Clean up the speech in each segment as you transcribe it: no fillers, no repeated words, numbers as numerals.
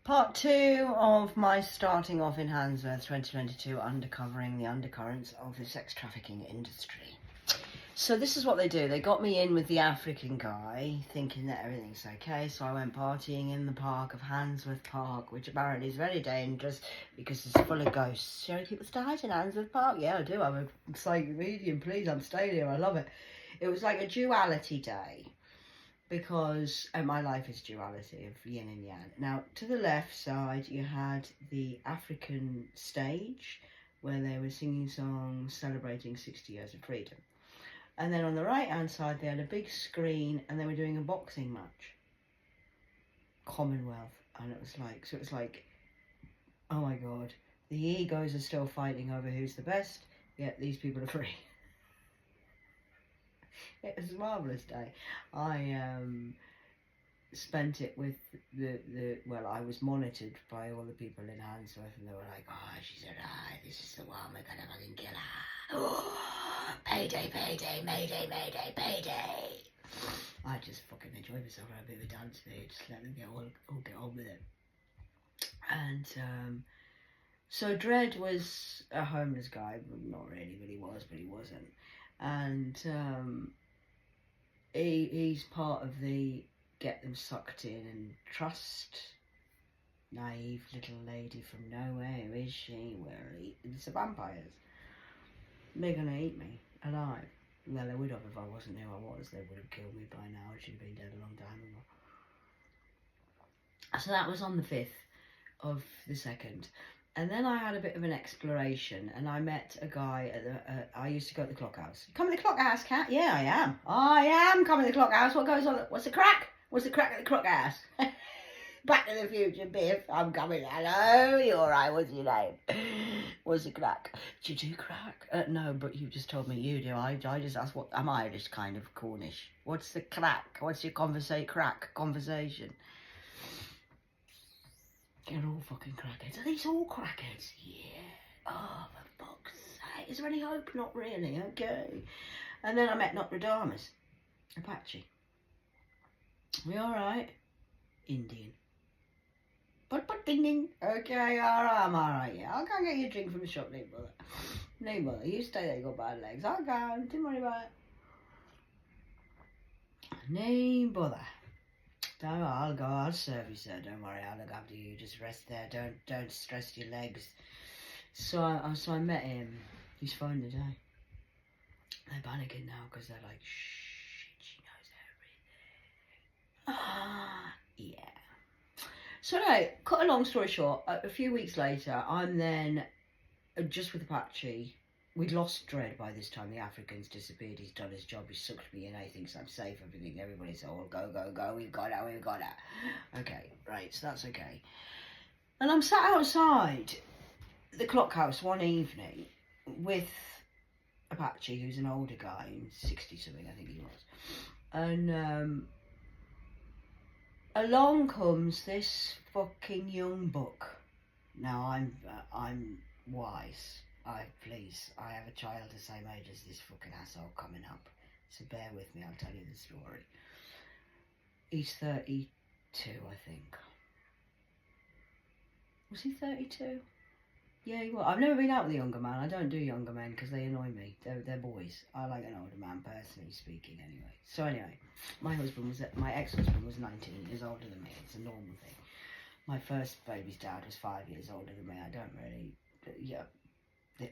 Part 2 of my starting off in Handsworth 2022, undercovering the undercurrents of the sex trafficking industry. So this is what they do. They got me in with the African guy, thinking that everything's okay. So I went partying in the park of Handsworth Park, which apparently is very dangerous because it's full of ghosts. You know, people died in Handsworth Park? Yeah, I do. I'm a psychic medium. Please, I'm staying here. I love it. It was like a duality day. Because my life is duality of yin and yang. Now, to the left side, you had the African stage, where they were singing songs celebrating 60 years of freedom. And then on the right-hand side, they had a big screen, and they were doing a boxing match. Commonwealth. And it was like, oh my God, the egos are still fighting over who's the best, yet these people are free. It was a marvellous day. I spent it with well, I was monitored by all the people in Handsworth, and they were like, oh, she's alive, this is the one, we're gonna fucking kill her. Oh, payday, payday, mayday, mayday, payday. I just fucking enjoyed myself on a bit of a dance there, just let them get on with it. And so Dredd was a homeless guy, not really, but he wasn't. And he's part of the get them sucked in and trust. Naive little lady from nowhere, who is she? It's the vampires. They're gonna eat me alive. Well, they would have if I wasn't who I was. They would have killed me by now. I should have been dead a long time ago. So that was on the 5th of the 2nd. And then I had a bit of an exploration, and I met a guy at the, I used to go to the clock house. Come to the clock house, Cat? Yeah, I am. I am coming to the clock house. What goes on? What's the crack? What's the crack at the clock house? Back to the Future, Biff. I'm coming. Hello, you alright? What's your name? What's the crack? Do you do crack? No, but you just told me you do. I just asked, what am I? Just kind of Cornish. What's the crack? What's your conversation? They're all fucking crackheads. Are these all crackheads? Yeah. Oh, for fuck's sake. Is there any hope? Not really. Okay. And then I met Notre Dame's Apache. We alright? Indian. But ding ding. Okay, alright, I'm alright, yeah. I'll go and get you a drink from the shop, need bother. Need bother. You stay there, you got bad legs. I'll go. Don't worry about it. Need bother. I'll go, I'll serve you, sir, don't worry, I'll look after you, just rest there, don't stress your legs. So I met him, he's fine today. They're panicking now, because they're like, shit, she knows everything. Yeah. So anyway, cut a long story short, a few weeks later, I'm then, just with Apache. We'd lost Dredd by this time. The African's disappeared. He's done his job. He sucked me in. He thinks I'm safe. Everything. Everybody's all go, go, go. We've got it. Okay, right. So that's okay. And I'm sat outside the clock house one evening with Apache, who's an older guy, 60-something, I think he was. And along comes this fucking young buck. Now I'm wise. I have a child the same age as this fucking asshole coming up. So bear with me, I'll tell you the story. He's 32, I think. Was he 32? Yeah, he was. I've never been out with a younger man. I don't do younger men because they annoy me. They're boys. I like an older man, personally speaking, anyway. So anyway, my ex-husband was 19 years older than me. It's a normal thing. My first baby's dad was 5 years older than me. I don't really, yeah.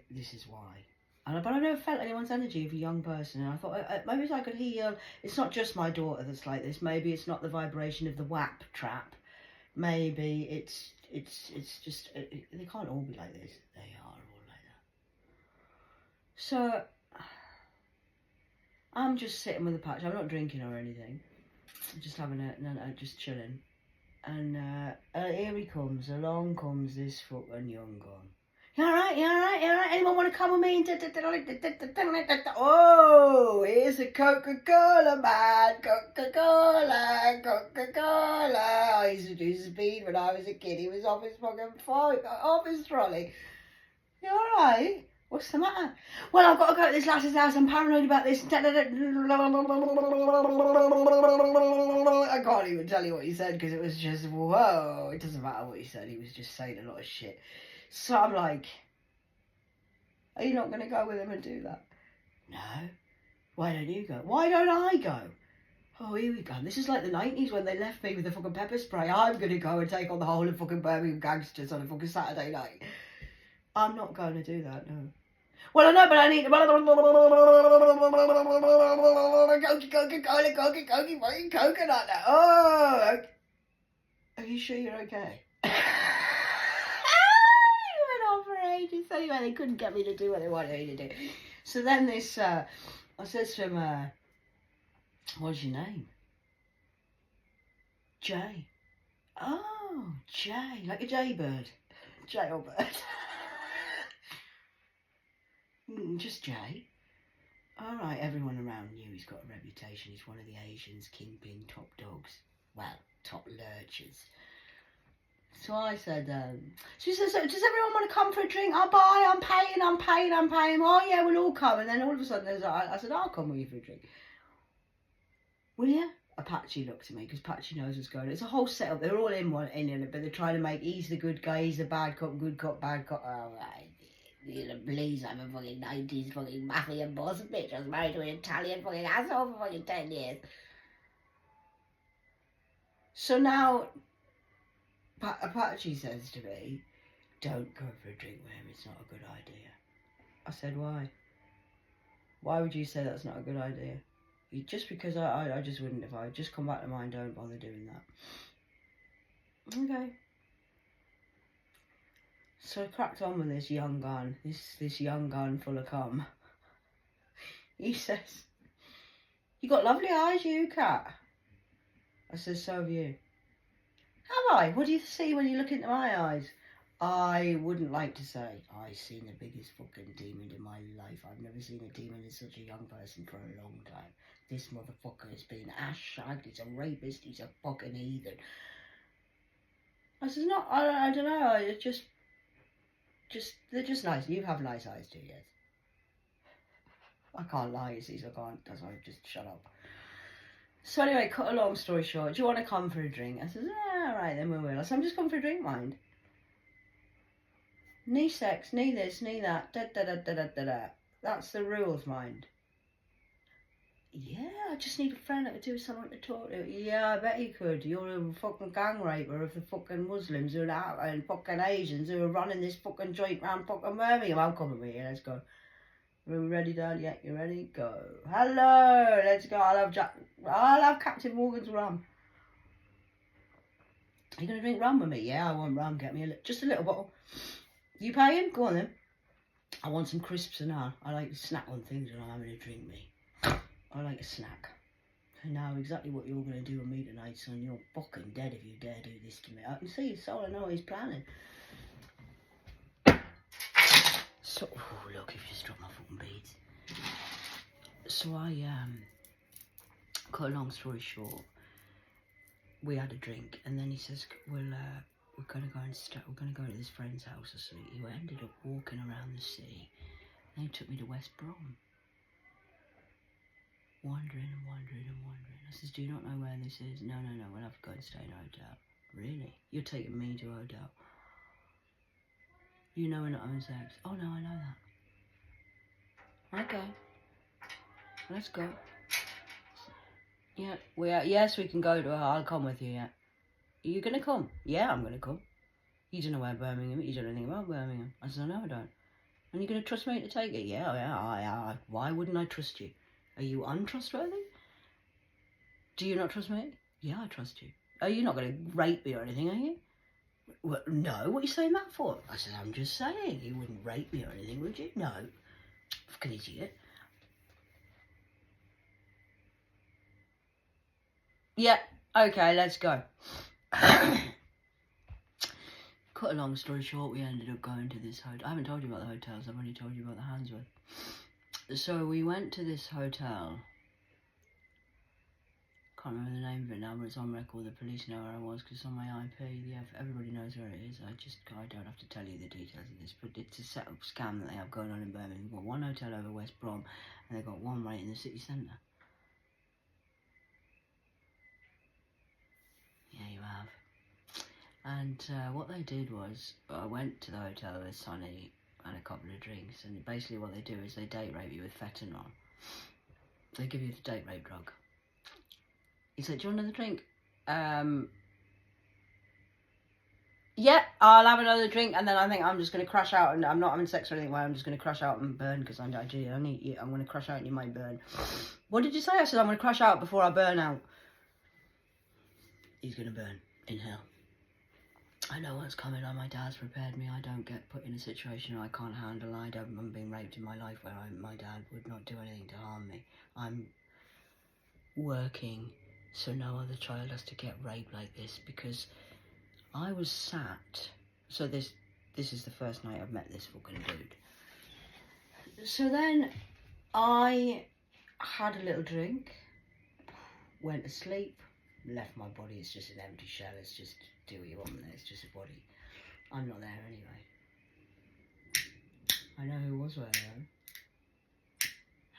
This is why. But I never felt anyone's energy of a young person, and I thought maybe I could heal. It's not just my daughter that's like this. Maybe it's not the vibration of the WAP trap. Maybe it's just they can't all be like this. They are all like that. So I'm just sitting with a patch. I'm not drinking or anything. I'm just having just chilling. And here he comes. Along comes this fucking young gun. You alright? Anyone want to come with me? Oh, here's a Coca-Cola, man. Coca-Cola. I used to do speed when I was a kid. He was off his fucking phone, off his trolley. You alright? What's the matter? Well, I've got to go to this lass's house. I'm paranoid about this. I can't even tell you what he said because it was just, whoa. It doesn't matter what he said. He was just saying a lot of shit. So I'm like, are you not going to go with him and do that? No. Why don't you go? Why don't I go? Oh, here we go. This is like the 90s when they left me with the fucking pepper spray. I'm going to go and take on the whole of fucking Birmingham gangsters on a fucking Saturday night. I'm not going to do that, no. Well, I know, but I need fucking coconut now. Oh, are you sure you're okay? He went on for ages. Anyway, they couldn't get me to do what they wanted me to do. So then this, I says to him, what's your name? Jay. Oh, Jay, like a jaybird. Jailbird. Just Jay. Alright, everyone around knew he's got a reputation. He's one of the Asians' kingpin top dogs. Well, top lurchers. So I said, she says, does everyone want to come for a drink? I'll buy, I'm paying. Oh yeah, we'll all come. And then all of a sudden, I said, I'll come with you for a drink. Will you? Apache looked at me because Apache knows what's going on. It's a whole setup. They're all in it, but they're trying to make he's the good guy, he's the bad cop, good cop, bad cop. Oh, please, I'm a fucking 90s fucking mafia boss bitch. I was married to an Italian fucking asshole for fucking 10 years. So now, Apache says to me, don't go for a drink with him, it's not a good idea. I said, why? Why would you say that's not a good idea? Just because I just wouldn't. If I just come back to mine, don't bother doing that. Okay. So I cracked on with this young gun, this young gun full of cum. He says, you got lovely eyes, you cat. I says, so have you. Have I? What do you see when you look into my eyes? I wouldn't like to say I've seen the biggest fucking demon in my life. I've never seen a demon in such a young person for a long time. This motherfucker has been ass-shagged, he's a rapist, he's a fucking heathen. I says, no, I don't know, it's just, they're just nice. You have nice eyes too, yes. I can't lie, you see, so I can't, that's why I just shut up. So anyway, cut a long story short, do you want to come for a drink? I says, alright then we will. I said, I'm just coming for a drink, mind. Knee sex, knee this, knee that, da-da-da-da-da-da-da. That's the rules, mind. Yeah, I just need a friend that would do something to talk to. Yeah, I bet you could. You're a fucking gang raper of the fucking Muslims who are out and fucking Asians who are running this fucking joint round fucking Birmingham. I'm coming with you, let's go. Are we ready, Dad? Yeah, you ready? Go. Hello, let's go. I'll have Captain Morgan's rum. Are you going to drink rum with me? Yeah, I want rum. Get me just a little bottle. You paying? Go on then. I want some crisps and all. I like to snack on things when I'm having a drink, me. I like a snack. And now exactly what you're going to do with me tonight, son. You're fucking dead if you dare do this to me. I can see his soul. I know what he's planning. So, oh, look, you've just dropped my fucking beads. So I, cut a long story short, we had a drink, and then he says, we're going to go and we're going to go to this friend's house or something. He ended up walking around the city, and he took me to West Brom. Wandering. I says, do you not know where this is? No, we'll have to go and stay in a hotel. Really? You're taking me to a hotel? You know we're not having sex. Oh no, I know that. Okay. Let's go. Yeah, yes, we can go to her. I'll come with you, yeah. Are you gonna come? Yeah, I'm gonna come. You don't know where Birmingham is. You don't know anything about Birmingham. I said, no, I don't. And you're gonna trust me to take it? Yeah. Why wouldn't I trust you? Are you untrustworthy? Do you not trust me? Yeah, I trust you. Are you not going to rape me or anything, are you? Well, no, what are you saying that for? I said, I'm just saying. You wouldn't rape me or anything, would you? No. Fucking idiot. Yeah, okay, let's go. Cut a long story short, we ended up going to this hotel. I haven't told you about the hotels, I've only told you about the Handsworth. So we went to this hotel. Can't remember the name of it now, but it's on record. The police know where I was because it's on my IP. Yeah, everybody knows where it is. I don't have to tell you the details of this, but it's a set-up scam that they have going on in Birmingham. They've got one hotel over West Brom, and they've got one right in the city centre. Yeah, you have. And what they did was, I went to the hotel with Sonny and a couple of drinks, and basically what they do is they date rape you with fentanyl. They give you the date rape drug. He said, do you want another drink? Yeah, I'll have another drink, and then I think I'm just going to crash out, and I'm not having sex or anything, I'm just going to crash out and burn, because I'm going to crash out and you might burn. What did you say? I said I'm going to crash out before I burn out. He's going to burn in hell. I know what's coming. My dad's prepared me. I don't get put in a situation I can't handle. I haven't been raped in my life where my dad would not do anything to harm me. I'm working so no other child has to get raped like this, because I was sat. So this is the first night I've met this fucking dude. So then I had a little drink, went to sleep, left my body. It's just an empty shell. It's just, do what you want with it. It's just a body. I'm not there anyway. I know who was there though.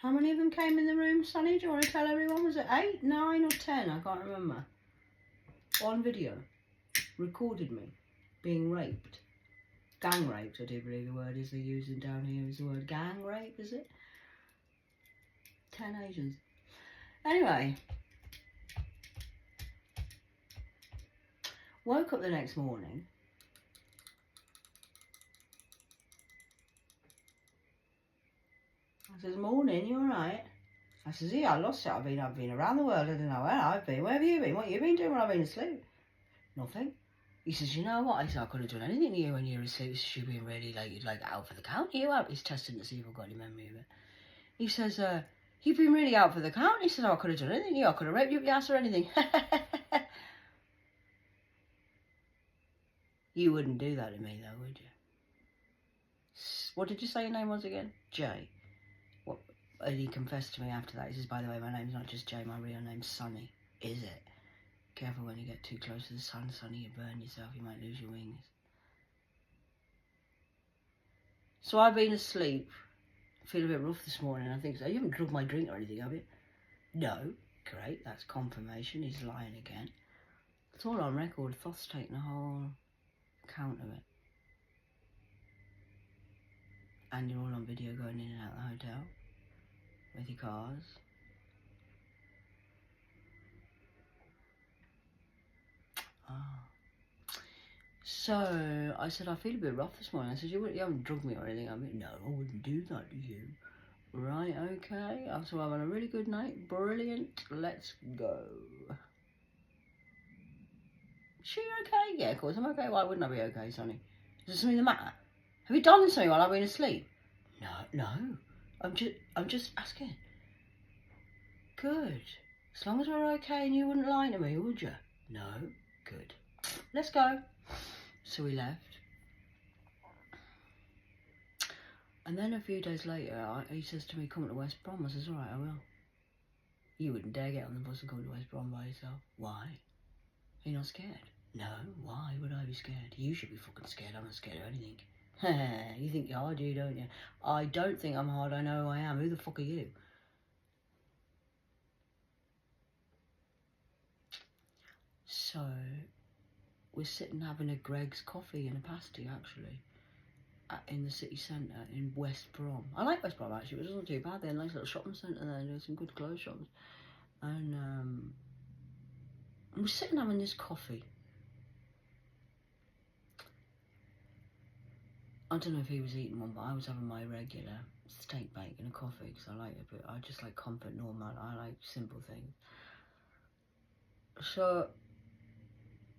How many of them came in the room, Sonny? Do you want to tell everyone? Was it 8, 9 or 10? I can't remember. On video. Recorded me being raped. Gang raped, I do believe the word is they're using down here is the word gang rape, is it? 10 Asians. Anyway. Woke up the next morning. I says, morning, you alright? I says, yeah, I lost it. I've been around the world. I don't know where I've been. Where have you been? What have you been doing when I've been asleep? Nothing. He says, you know what? I said, I could have done anything to you when you were asleep. He says, you've been really out for the count. You out? He's testing to see if I've got any memory of it. He says, you've been really out for the count. He says, oh, I could have done anything to you. I could have raped you up your ass or anything. You wouldn't do that to me though, would you? What did you say your name was again? Jay. What? And he confessed to me after that. He says, by the way, my name's not just Jay, my real name's Sonny. Is it? Careful when you get too close to the sun, Sonny, you burn yourself, you might lose your wings. So I've been asleep. I feel a bit rough this morning. I think so. You haven't drunk my drink or anything, have you? No. Great, that's confirmation. He's lying again. It's all on record. Thoth's taking a whole account of it. And you're all on video going in and out of the hotel with your cars. So I said, I feel a bit rough this morning. I said, you haven't drugged me or anything. I mean, no, I wouldn't do that to you. Right, okay. I said, I'm having a really good night. Brilliant. Let's go. Sure, you're okay? Yeah, of course I'm okay. Why wouldn't I be okay, Sonny? Is there something the matter? Have you done something while I've been asleep? No. I'm just asking. Good. As long as we're okay and you wouldn't lie to me, would you? No. Good. Let's go. So we left. And then a few days later, he says to me, come to West Brom. I says, all right, I will. You wouldn't dare get on the bus and come to West Brom by yourself. Why? Are you not scared? No, why would I be scared? You should be fucking scared. I'm not scared of anything. You think you're hard, don't you? I don't think I'm hard. I know who I am. Who the fuck are you? So, we're sitting having a Greg's coffee and a pasty, actually, in the city centre in West Brom. I like West Brom, actually. It wasn't too bad. They had a nice little shopping centre there. There were some good clothes shops. And we're sitting having this coffee. I don't know if he was eating one, but I was having my regular steak bake and a coffee because I like it, but I just like comfort normal. I like simple things. So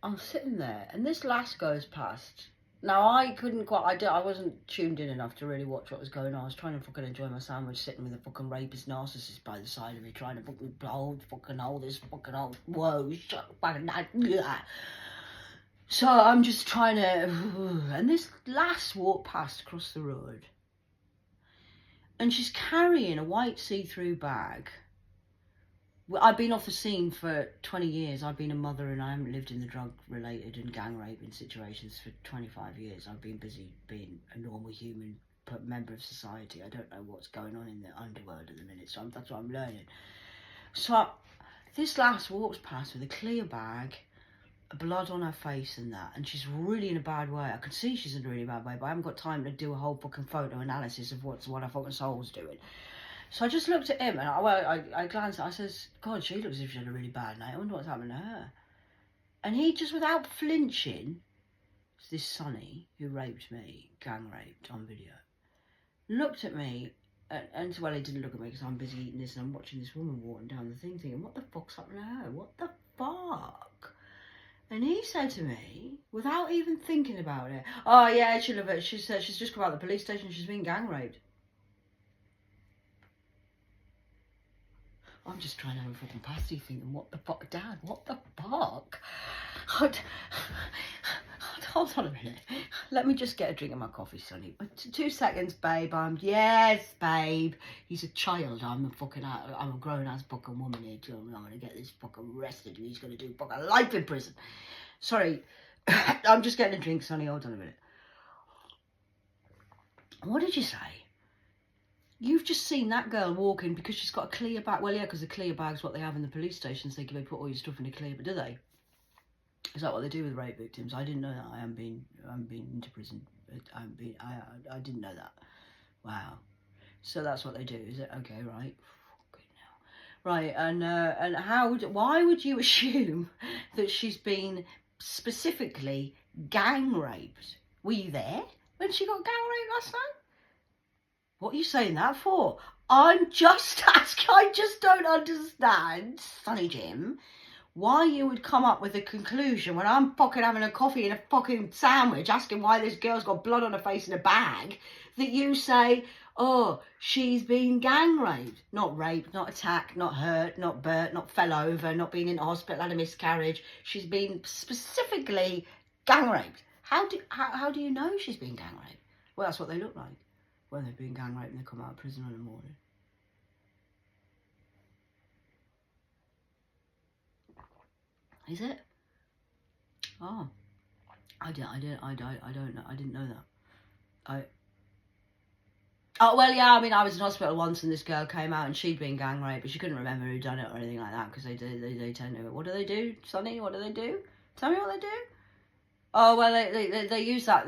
I'm sitting there, and this lass goes past. Now I couldn't quite. I wasn't tuned in enough to really watch what was going on. I was trying to fucking enjoy my sandwich, sitting with a fucking rapist narcissist by the side of me, trying to fucking hold this fucking old. Whoa, shut fucking that. So I'm just trying to, and this lass walked past across the road, and she's carrying a white see-through bag I've been off the scene for 20 years. I've been a mother and I haven't lived in the drug-related and gang-raping situations for 25 years. I've been busy being a normal human member of society. I don't know what's going on in the underworld at the minute, so that's what I'm learning. So this lass walks past with a clear bag, blood on her face and that, and she's really in a bad way. I can see she's in a really bad way, but I haven't got time to do a whole fucking photo analysis of what I fucking soul's doing. So I just looked at him and I glanced at, I says, God, she looks as if she had a really bad night. I wonder what's happened to her. And he just, without flinching, this Sonny who raped me, gang raped on video, looked at me and well, he didn't look at me because I'm busy eating this and I'm watching this woman walking down the thing thinking, what the fuck's happened to her? What the fuck? And he said to me, without even thinking about it, oh yeah, she said she's just come out of the police station, she's been gang raped. I'm just trying to have a fucking pasty thinking, what the fuck, Dad, what the fuck? Hold on a minute. Let me just get a drink of my coffee, Sonny. 2 seconds, babe. Yes, babe. He's a child. I'm a grown-ass fucking woman here. I'm going to get this fucking arrested and he's going to do fucking life in prison. Sorry. I'm just getting a drink, Sonny. Hold on a minute. What did you say? You've just seen that girl walking because she's got a clear bag. Well, yeah, because the clear bag's what they have in the police stations. They put all your stuff in a clear, but do they? Is that what they do with rape victims? I didn't know that. I haven't been into prison. I didn't know that. Wow. So that's what they do, is it? Okay, right. Fucking hell. Right, and why would you assume that she's been specifically gang raped? Were you there when she got gang raped last night? What are you saying that for? I'm just asking. I just don't understand, Sonny Jim, why you would come up with a conclusion when I'm fucking having a coffee and a fucking sandwich asking why this girl's got blood on her face in a bag, that you say, oh, she's been gang raped. Not raped, not attacked, not hurt, not burnt, not fell over, not been in hospital, had a miscarriage. She's been specifically gang raped. How do you know she's been gang raped? Well, that's what they look like when they've been gang raped and they come out of prison in the morning. Is it? Oh, I don't know. I didn't know that. Oh, well, yeah, I mean, I was in hospital once and this girl came out and she'd been gang raped, but she couldn't remember who'd done it or anything like that because they tend to. What do they do, Sonny? What do they do? Tell me what they do. Oh, well, they use that.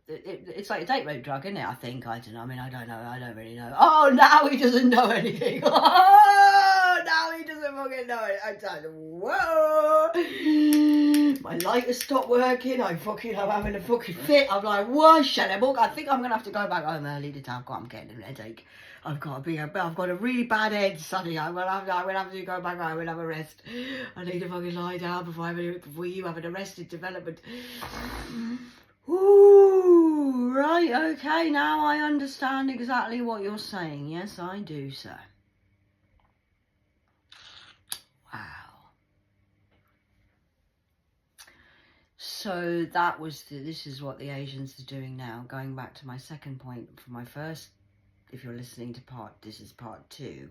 It's like a date rape drug, isn't it? I think. I don't know. I mean, I don't know. I don't really know. Oh, now he doesn't know anything. Oh, now he doesn't fucking know it. I don't know. Whoa. My light has stopped working. I'm having a fucking fit. I'm like, whoa, shut up. I think I'm going to have to go back home early today. I'm getting a headache. I've got a really bad head, Sonny. I will have to go back home and have a rest. I need to fucking lie down before you have an arrested development. Ooh, right, okay, now I understand exactly what you're saying. Yes, I do, sir. Wow. So that was this is what the Asians are doing now. Going back to my second point for my first, if you're listening to this is part 2.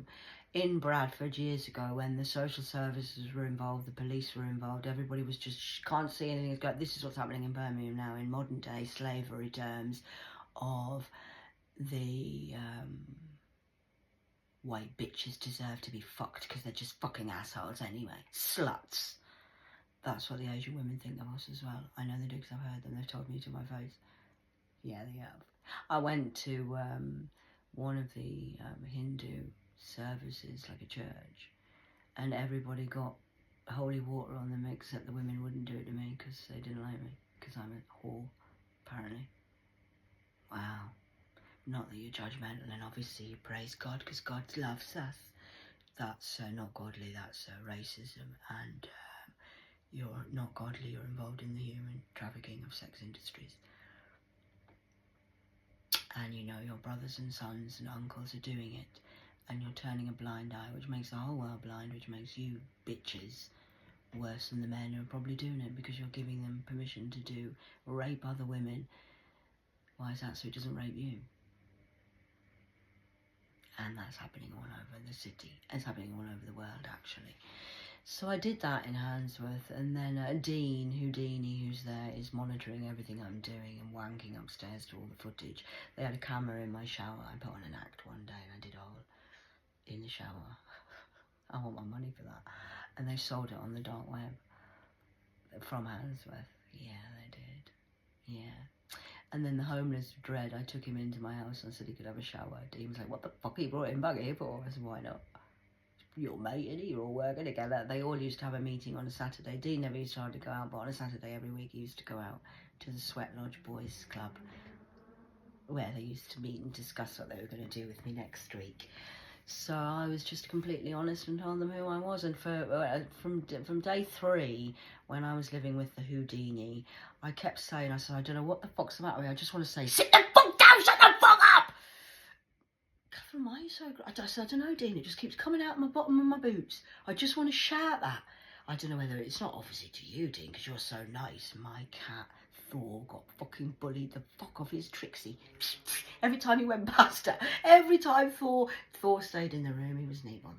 In Bradford years ago, when the social services were involved, the police were involved, everybody was just, can't see anything. This is what's happening in Birmingham now, in modern day slavery terms, of the white bitches deserve to be fucked because they're just fucking assholes anyway. Sluts. That's what the Asian women think of us as well. I know they do because I've heard them. They've told me to my face. Yeah, they have. I went to one of the Hindu services, like a church, and everybody got holy water on them except the women wouldn't do it to me because they didn't like me because I'm a whore, apparently. Wow. Not that you're judgmental, and obviously you praise God because God loves us. That's not godly, that's racism, and you're not godly, you're involved in the human trafficking of sex industries. And you know your brothers and sons and uncles are doing it, and you're turning a blind eye, which makes the whole world blind, which makes you bitches worse than the men who are probably doing it because you're giving them permission to rape other women. Why is that? So it doesn't rape you. And that's happening all over the city. It's happening all over the world, actually. So I did that in Handsworth, and then Dean Houdini, who's there, is monitoring everything I'm doing and wanking upstairs to all the footage. They had a camera in my shower. I put on an act one day and I did all in the shower. I want my money for that. And they sold it on the dark web from Handsworth. Yeah, they did. Yeah. And then the homeless dread, I took him into my house and said he could have a shower. Dean was like, what the fuck you brought him back here for? I said, why not? Your mate, and you're all working together. They all used to have a meeting on a Saturday. Dean never used to go out, but on a Saturday every week he used to go out to the Sweat Lodge Boys Club, where they used to meet and discuss what they were going to do with me next week. So I was just completely honest and told them who I was. And from day 3, when I was living with the Houdini, I kept saying, I said, I don't know what the fuck's the matter with me. I just want to say, sit the fuck down, shut the fuck up! Catherine, why are you so... I said, I don't know, Dean, it just keeps coming out of my bottom of my boots. I just want to shout that. I don't know whether it's not obviously to you, Dean, because you're so nice. My cat, Thor, got fucking bullied the fuck off his Trixie. Every time he went past her, every time Thor stayed in the room, he was neat on.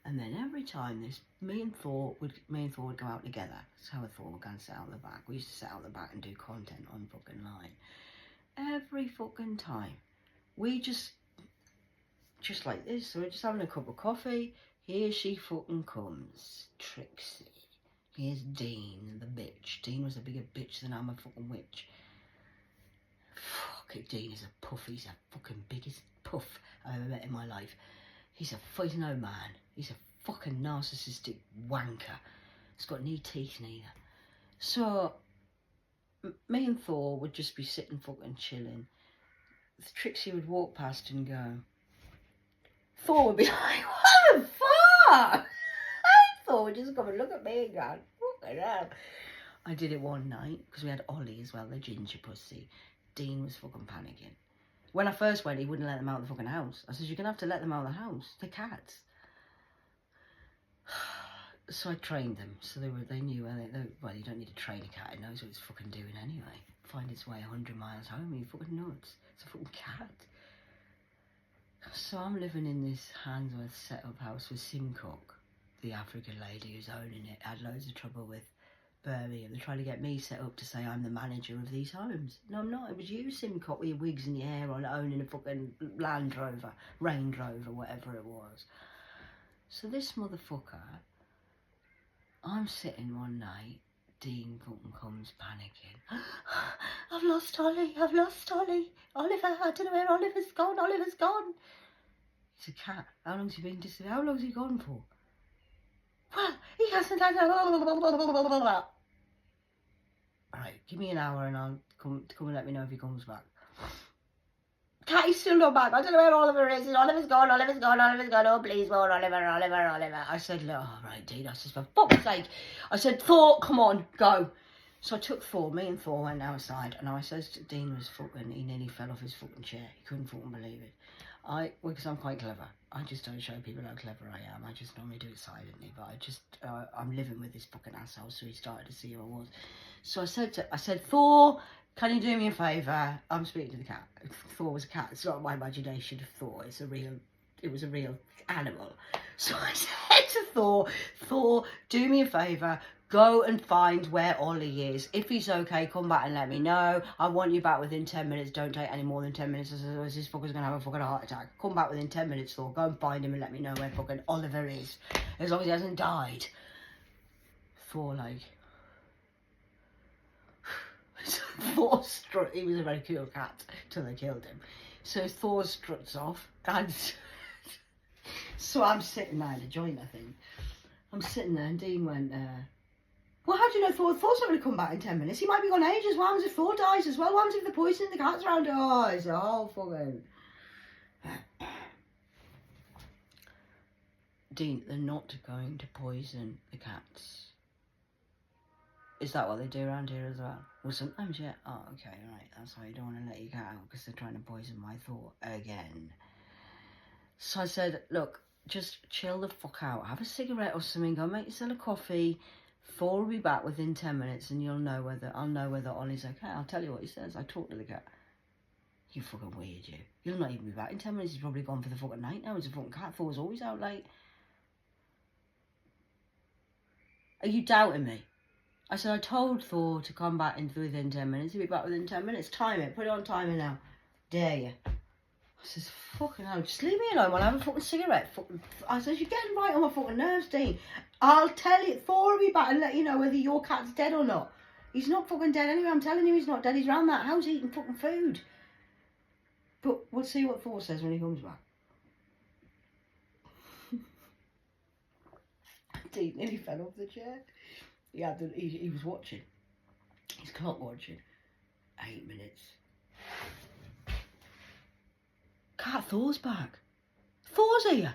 And then every time me and Thor would go out together. So Thor would go and sit out the back. We used to sit out the back and do content on fucking line. Every fucking time. We just like this. So we're just having a cup of coffee. Here she fucking comes. Trixie. Here's Dean, the bitch. Dean was a bigger bitch than I'm a fucking witch. Fuck it, Dean is a puff. He's a fucking biggest puff I've ever met in my life. He's no man. He's a fucking narcissistic wanker. He's got no teeth neither. So, me and Thor would just be sitting fucking chilling. Trixie would walk past and go. Thor would be like, what the fuck? Thor would just come and look at me and go, fucking hell. I did it one night, because we had Ollie as well, the ginger pussy. Dean was fucking panicking. When I first went, he wouldn't let them out of the fucking house. I said, you're going to have to let them out of the house. They're cats. So I trained them. So they knew, well, you don't need to train a cat. It knows what it's fucking doing anyway. Find its way 100 miles home. Are you fucking nuts? It's a fucking cat. So I'm living in this Handsworth set-up house with Simcock, the African lady who's owning it. Had loads of trouble with Birmingham. They're trying to get me set up to say I'm the manager of these homes. No, I'm not. It was you, Simcock, with your wigs and your hair on, owning a fucking Land Rover, Range Rover, whatever it was. So this motherfucker, I'm sitting one night, Dean fucking comes panicking. I've lost Ollie. Oliver, I don't know where Oliver's gone. He's a cat. How long's he been disappeared? How long's he gone for? Well, he hasn't had a... Alright, give me an hour and I'll come and let me know if he comes back. Cat, he's still not back. I don't know where Oliver is. Oliver's gone. Oh, please, Lord, Oliver. I said, look, all right, Dean. I said, for fuck's sake. I said, Thor, come on, go. So I took Thor. Me and Thor went outside. And I said, Dean was fucking, he nearly fell off his fucking chair. He couldn't fucking believe it. Because I'm quite clever. I just don't show people how clever I am. I just normally do it silently. But I'm living with this fucking asshole. So he started to see who I was. So I said, Thor, can you do me a favour? I'm speaking to the cat. Thor was a cat. It's not my imagination of Thor. It was a real animal. So I said to Thor, do me a favour. Go and find where Ollie is. If he's okay, come back and let me know. I want you back within 10 minutes. Don't take any more than 10 minutes. I said, this fucker's going to have a fucking heart attack. Come back within 10 minutes, Thor. Go and find him and let me know where fucking Oliver is. As long as he hasn't died. Thor, like... Thor he was a very cool cat till they killed him. So Thor struts off, and so I'm sitting there in the joint, I think. I'm sitting there, and Dean went, well, how do you know Thor's not going to come back in 10 minutes? He might be gone ages. What happens if Thor dies as well? What happens if the poison the cat's around? Oh, it's all fucking... Dean, they're not going to poison the cats. Is that what they do around here as well? Well, sometimes, yeah. Oh, okay, right. That's why you don't want to let your cat out, because they're trying to poison my Thor again. So I said, look, just chill the fuck out. Have a cigarette or something. Go make yourself a coffee. Thor will be back within 10 minutes, and I'll know whether Ollie's okay. I'll tell you what he says. I talked to the cat. You fucking weird, you. You'll not even be back in 10 minutes. He's probably gone for the fucking night now. It's a fucking cat. Thor's always out late. Are you doubting me? I said I told Thor to come back within 10 minutes. He'll be back within 10 minutes. Time it. Put it on timer now. Dare you. I says, fucking hell, just leave me alone while I have a fucking cigarette. I says, you're getting right on my fucking nerves, Dean. I'll tell you, Thor will be back and let you know whether your cat's dead or not. He's not fucking dead anyway. I'm telling you he's not dead. He's around that house eating fucking food. But we'll see what Thor says when he comes back. Dean nearly fell off the chair. He was watching. He's clock watching. 8 minutes. Cat, Thor's back. Thor's here.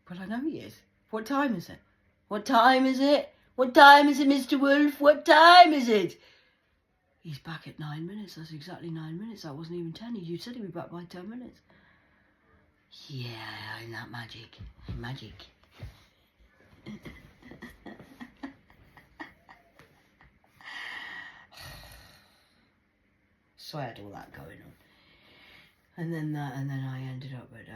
Well, I know he is. What time is it? What time is it? What time is it, Mr. Wolf? What time is it? He's back at 9 minutes. That's exactly 9 minutes. That wasn't even 10. You said he'd be back by 10 minutes. Yeah, ain't that magic? Magic. So I had all that going on. And then I ended up at,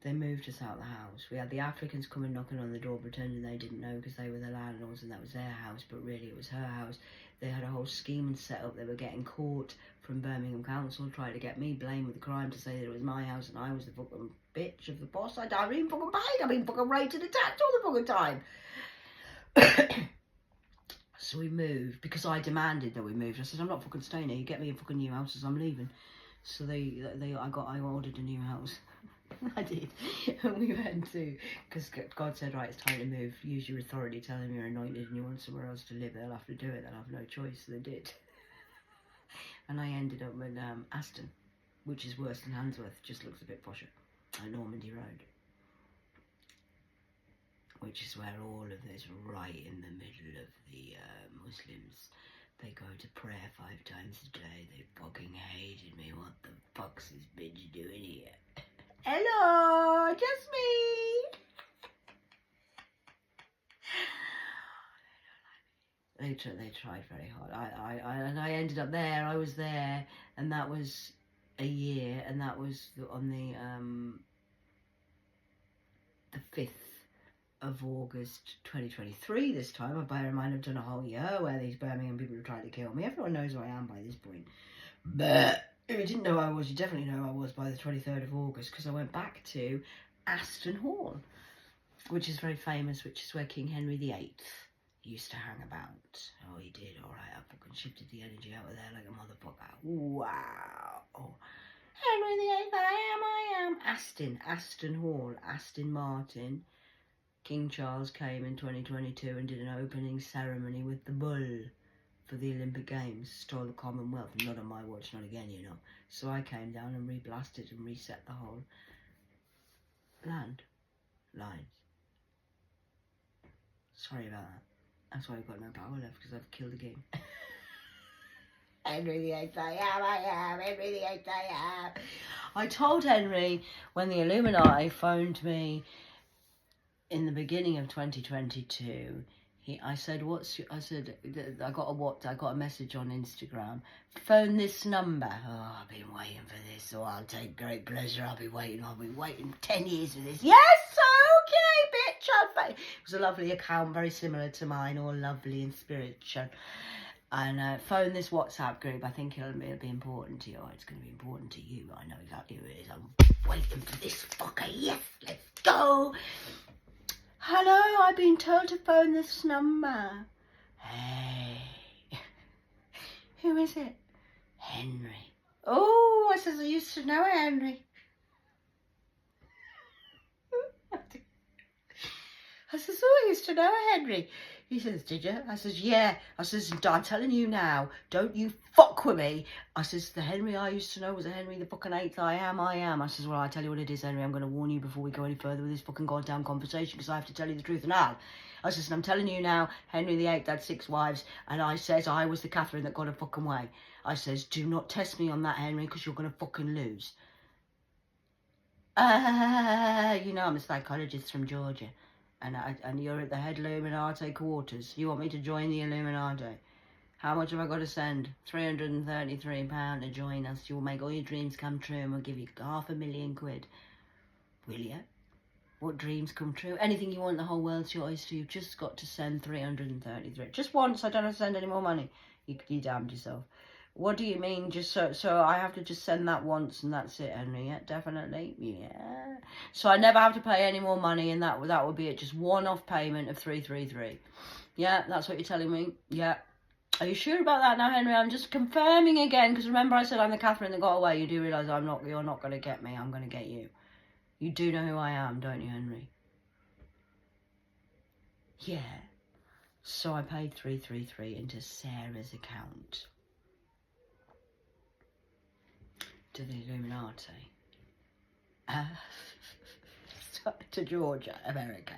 they moved us out of the house. We had the Africans coming knocking on the door pretending they didn't know because they were the landlords and that was their house, but really it was her house. They had a whole scheme and set up. They were getting caught from Birmingham Council, trying to get me blamed with the crime to say that it was my house and I was the fucking bitch of the boss. I've been fucking paid. I've been fucking rated and attacked all the fucking time. So we moved because I demanded that we moved. I said, I'm not fucking staying here. You get me a fucking new house as I'm leaving. So I ordered a new house. I did. And we went to, because God said, right, it's time to move. Use your authority. Tell them you're anointed and you want somewhere else to live. They'll have to do it. They'll have no choice. So they did. And I ended up in Aston, which is worse than Handsworth. Just looks a bit posher. On Normandy Road. Which is where all of this, right in the middle of the Muslims. They go to prayer 5 times a day. They fucking hated me. What the fuck's this bitch doing here? Hello, just me. They tried very hard. I ended up there. I was there, and that was a year, and that was on the 5th of August 2023 this time. I bear in mind I've done a whole year where these Birmingham people have tried to kill me. Everyone knows who I am by this point. But if you didn't know who I was, you definitely know who I was by the 23rd of August because I went back to Aston Hall, which is very famous, which is where King Henry VIII used to hang about. Oh, he did. All right, I fucking shifted the energy out of there like a motherfucker. Wow. Oh. Henry VIII, I am. Aston Hall, Aston Martin. King Charles came in 2022 and did an opening ceremony with the bull for the Olympic Games. Stole the Commonwealth. Not on my watch, not again, you know. So I came down and reblasted and reset the whole land. Lines. Sorry about that. That's why I've got no power left, because I've killed the king. Henry VIII, I am. Henry VIII, I am. I told Henry when the Illuminati phoned me in the beginning of 2022, I said, I got a message on Instagram. Phone this number. Oh, I've been waiting for this, so I'll take great pleasure. I'll be waiting 10 years for this. Yes, okay, bitch. It was a lovely account, very similar to mine, all lovely and spiritual. And phone this WhatsApp group. I think it'll be important to you. Oh, it's going to be important to you. I know exactly who it is. I'm waiting for this fucker. Yes, let's go. Hello, I've been told to phone this number. Hey. Who is it? Henry. Oh, I says I used to know Henry. I says, oh, I used to know Henry. He says, did you? I says, yeah. I says, I'm telling you now, don't you fuck with me. I says, the Henry I used to know was a Henry the fucking 8th. I am. I says, well, I tell you what it is, Henry. I'm going to warn you before we go any further with this fucking goddamn conversation because I have to tell you the truth now. I says, and I'm telling you now, Henry the 8th had 6 wives. And I says, I was the Catherine that got her fucking way. I says, do not test me on that, Henry, because you're going to fucking lose. You know, I'm a psychologist from Georgia. And you're at the head Illuminati quarters. You want me to join the Illuminati? How much have I got to send? £333 to join us. You'll make all your dreams come true and we'll give you £500,000. Will you? What dreams come true? Anything you want, the whole world's your oyster. You've just got to send 333. Just once. I don't have to send any more money. You damned yourself. What do you mean? Just so I have to just send that once and that's it, Henry? Yeah, definitely. Yeah. So I never have to pay any more money, and that would be it. Just one-off payment of 333. Yeah, that's what you're telling me. Yeah. Are you sure about that now, Henry? I'm just confirming again, because remember I said I'm the Catherine that got away. You do realise you're not going to get me. I'm going to get you. You do know who I am, don't you, Henry? Yeah. So I paid 333 into Sarah's account. To the Illuminati. To Georgia, America.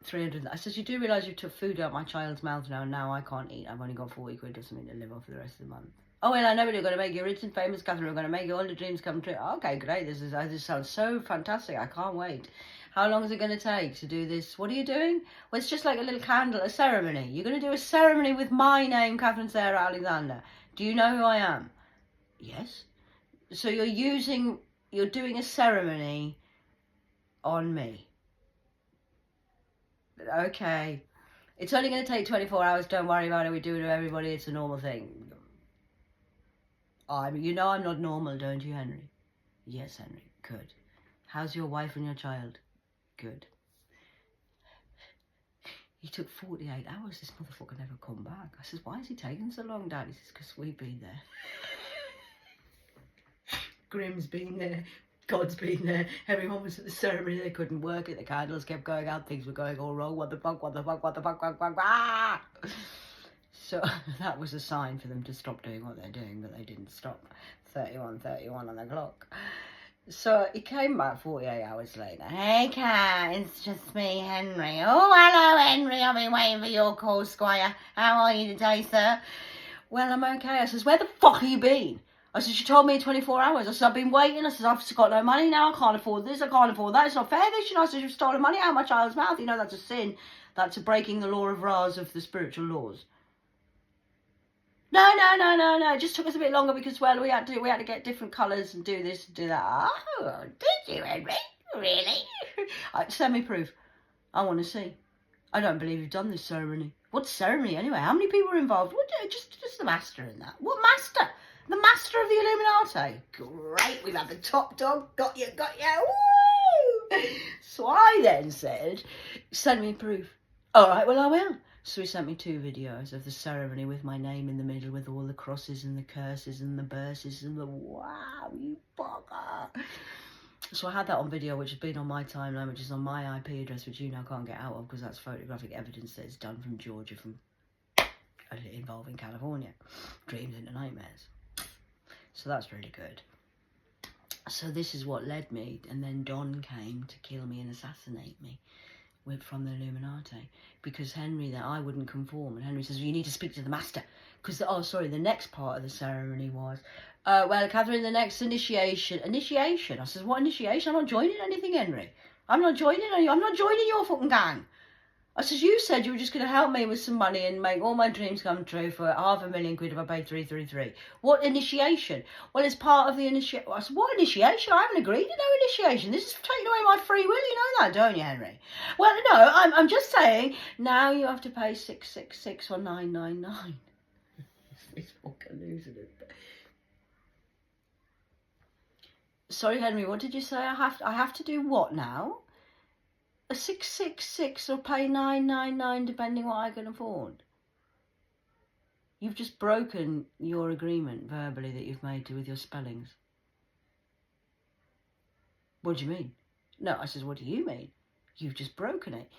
300. I said, you do realise you took food out my child's mouth now, and now I can't eat. I've only got 40 quid or something to live off for the rest of the month. Oh, well, I know we're going to make you rich and famous, Catherine. We're going to make all the dreams come true. Okay, great. This sounds so fantastic. I can't wait. How long is it going to take to do this? What are you doing? Well, it's just like a little candle, a ceremony. You're going to do a ceremony with my name, Catherine Sarah Alexander. Do you know who I am? Yes. So you're doing a ceremony on me. Okay. It's only going to take 24 hours. Don't worry about it. We do it to everybody. It's a normal thing. You know I'm not normal, don't you, Henry? Yes, Henry. Good. How's your wife and your child? Good. He took 48 hours. This motherfucker never come back. I says, why is he taking so long, Dad? He says, because we've been there. Grimm's been there. God's been there. Everyone was at the ceremony. They couldn't work it. The candles kept going out. Things were going all wrong. What the fuck? What the fuck? What the fuck? Fuck, fuck, ah! So that was a sign for them to stop doing what they're doing, but they didn't stop. 31 on the clock. So he came back 48 hours later. Hey, Kat, it's just me, Henry. Oh, hello, Henry. I've been waiting for your call, Squire. How are you today, sir? Well, I'm okay. I says, where the fuck have you been? I said, she told me 24 hours. I said, I've been waiting. I said, I've got no money now. I can't afford this. I can't afford that. It's not fair, this. You know, I said, you've stolen money out of my child's mouth. You know, that's a sin. That's a breaking the law of Ra's of the spiritual laws. No. It just took us a bit longer because, well, we had to get different colours and do this and do that. Oh, did you, Henry? Really? Send me proof. I want to see. I don't believe you've done this ceremony. What ceremony, anyway? How many people are involved? What, just the master in that. What master? The master of the Illuminati. Great, we've had the top dog. Got you. Woo! So I then said, send me proof. All right, well, I will. So he sent me 2 videos of the ceremony with my name in the middle with all the crosses and the curses and the burses and the wow, you bugger. So I had that on video, which has been on my timeline, which is on my IP address, which you now can't get out of because that's photographic evidence that it's done from Georgia, involving California. Dreams into nightmares. So that's really good. So this is what led me, and then Don came to kill me and assassinate me from the Illuminati, because Henry, that I wouldn't conform, and Henry says, well, you need to speak to the master, because, the next part of the ceremony was, well, Catherine, the next initiation. I says, what initiation? I'm not joining anything, Henry. I'm not joining your fucking gang. I says, you said you were just going to help me with some money and make all my dreams come true for £500,000 if I paid 333. What initiation? Well, it's part of the initiation. I said, what initiation? I haven't agreed to no initiation. This is taking away my free will. You know that, don't you, Henry? Well, no, I'm just saying, now you have to pay 666 or 999. This fucking losing it. Sorry, Henry, what did you say? I have to do what now? A 666 or pay 999 depending what I can afford. You've just broken your agreement verbally that you've made with your spellings. What do you mean? No, I says, what do you mean? You've just broken it.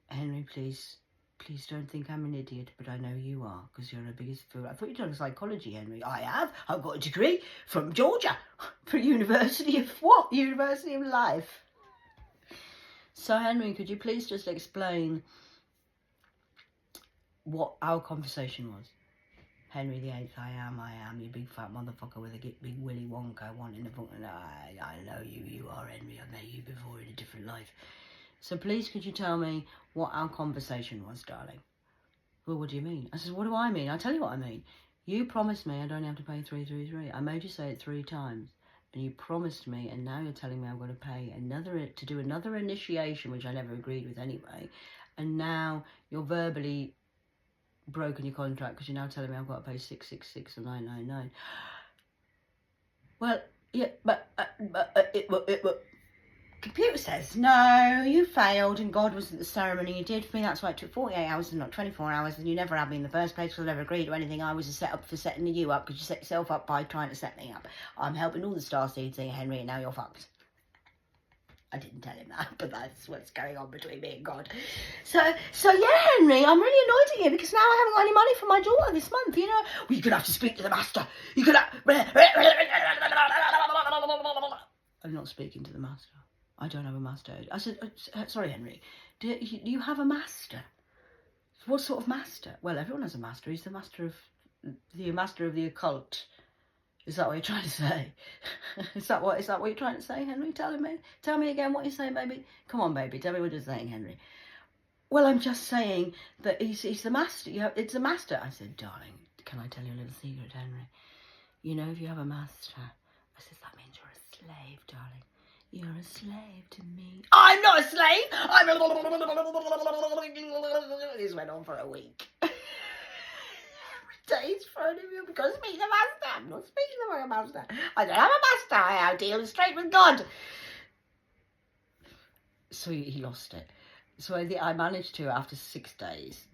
Henry, please don't think I'm an idiot, but I know you are, because you're the biggest fool. I thought you'd done psychology, Henry. I have. I've got a degree from Georgia. For University of what? University of Life. So, Henry, could you please just explain what our conversation was? Henry VIII, I am, you big fat motherfucker with a big Willy Wonka wanting to fucking... I know you are, Henry. I've met you before in a different life. So please could you tell me what our conversation was, darling? Well, what do you mean? I said, what do I mean? I'll tell you what I mean. You promised me I'd only have to pay 333. I made you say it 3 times. And you promised me, and now you're telling me I've got to pay to do another initiation, which I never agreed with anyway. And now you're verbally broken your contract because you're now telling me I've got to pay 666 or 999. Well, yeah, but computer says, no, you failed and God wasn't the ceremony you did for me. That's why it took 48 hours and not 24 hours, and you never had me in the first place because I never agreed to anything. I was a set up for setting you up because you set yourself up by trying to set me up. I'm helping all the starseeds here, Henry, and now you're fucked. I didn't tell him that, but that's what's going on between me and God. So yeah, Henry, I'm really annoyed at you because now I haven't got any money for my daughter this month, you know. Well, you're going to have to speak to the master. You're going to... I'm not speaking to the master. I don't have a master. I said, sorry, Henry, do you have a master? What sort of master? Well, everyone has a master. He's the master of the occult. Is that what you're trying to say? Is that what you're trying to say, Henry? Tell me again what you're saying, baby. Come on, baby. Tell me what you're saying, Henry. Well, I'm just saying that he's the master. It's the master. I said, darling, can I tell you a little secret, Henry? You know, if you have a master, I said, that means you're a slave, darling. You're a slave to me. I'm not a slave. This went on for a week. He's phoning me because speak the master. I'm not speaking to my master. I don't have a master. I deal straight with God. So he lost it. So I managed to, after 6 days,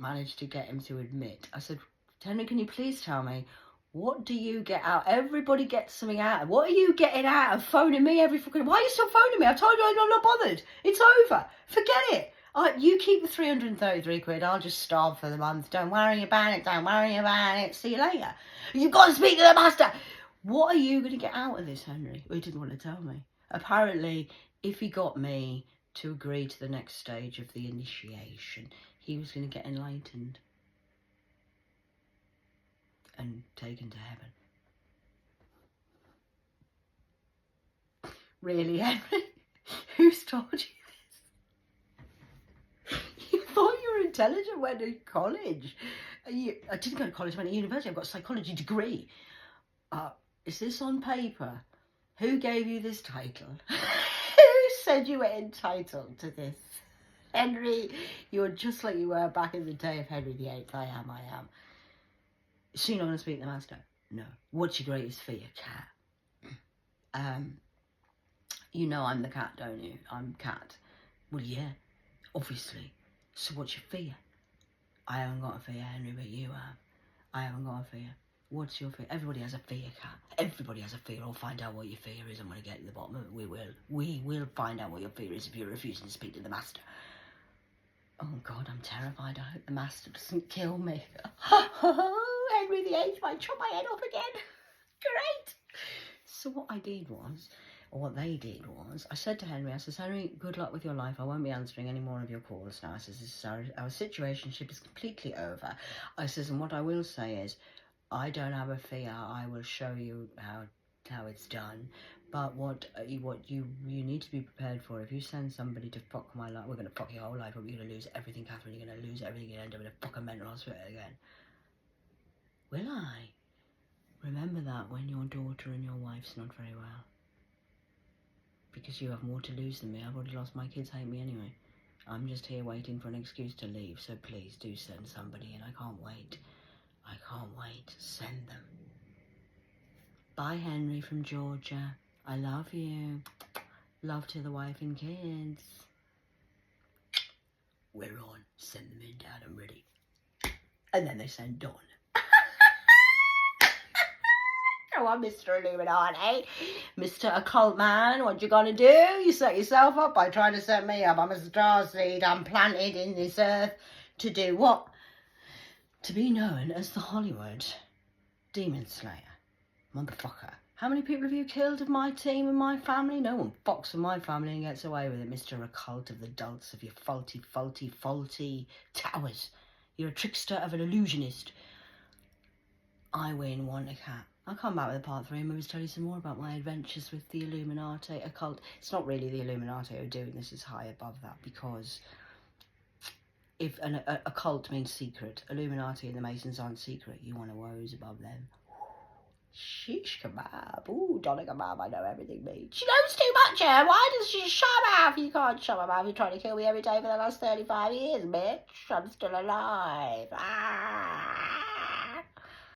get him to admit. I said, Henry, can you please tell me, what do you get out? Everybody gets something out. What are you getting out of phoning me every fucking... Why are you still phoning me? I told you I'm not bothered. It's over. Forget it. You keep the 333 quid. I'll just starve for the month. Don't worry about it. Don't worry about it. See you later. You've got to speak to the master. What are you going to get out of this, Henry? Well, he didn't want to tell me. Apparently, if he got me to agree to the next stage of the initiation, he was going to get enlightened and taken to heaven. Really, Henry? Who's told you? You thought you were intelligent, went to college. I didn't go to college, I went to university. I've got a psychology degree. Is this on paper? Who gave you this title? Who said you were entitled to this? Henry, you're just like you were back in the day of Henry VIII. I am. Is she not going to speak to the master? No. What's your greatest fear? Cat. You know I'm the cat, don't you? I'm cat. Well, yeah, obviously. So what's your fear? I haven't got a fear, Henry, but you have. I haven't got a fear. What's your fear? Everybody has a fear, cat. Everybody has a fear. I'll find out what your fear is. I'm going to get to the bottom of it. We will find out what your fear is if you're refusing to speak to the master. Oh, God, I'm terrified. I hope the master doesn't kill me. Henry VIII might chop my head off again. Great. So what I did was... or what they did was, I said to Henry, I says, Henry, good luck with your life. I won't be answering any more of your calls now. I says, this is our situationship is completely over. I says, and what I will say is, I don't have a fear. I will show you how it's done. But what you need to be prepared for, if you send somebody to fuck my life, we're going to fuck your whole life, but we're going to lose everything, Catherine. You're going to lose everything. You're going to end up in a fucking mental hospital again. Will I? Remember that when your daughter and your wife's not very well. Because you have more to lose than me. I've already lost my kids, hate me anyway. I'm just here waiting for an excuse to leave, so please do send somebody, and I can't wait. I can't wait. Send them. Bye, Henry from Georgia. I love you. Love to the wife and kids. We're on. Send them in, Dad. I'm ready. And then they send Dawn. Come on, Mr. Illuminati. Mr. Occult Man, what you gonna do? You set yourself up by trying to set me up. I'm a starseed. I'm planted in this earth to do what? To be known as the Hollywood Demon Slayer. Motherfucker. How many people have you killed of my team and my family? No one fucks with my family and gets away with it, Mr. Occult of the Dults of your faulty towers. You're a trickster of an illusionist. I win, want a cat. I'll come back with a part 3 and maybe tell you some more about my adventures with the Illuminati occult. It's not really the Illuminati who are doing this, it's high above that, because if a cult means secret, Illuminati and the Masons aren't secret. You want to rose above them. Shish kebab. Ooh, doner kebab, I know everything, mate. She knows too much, her. Why does she shut her mouth? You can't shut my mouth. You're trying to kill me every day for the last 35 years, bitch. I'm still alive. Ah.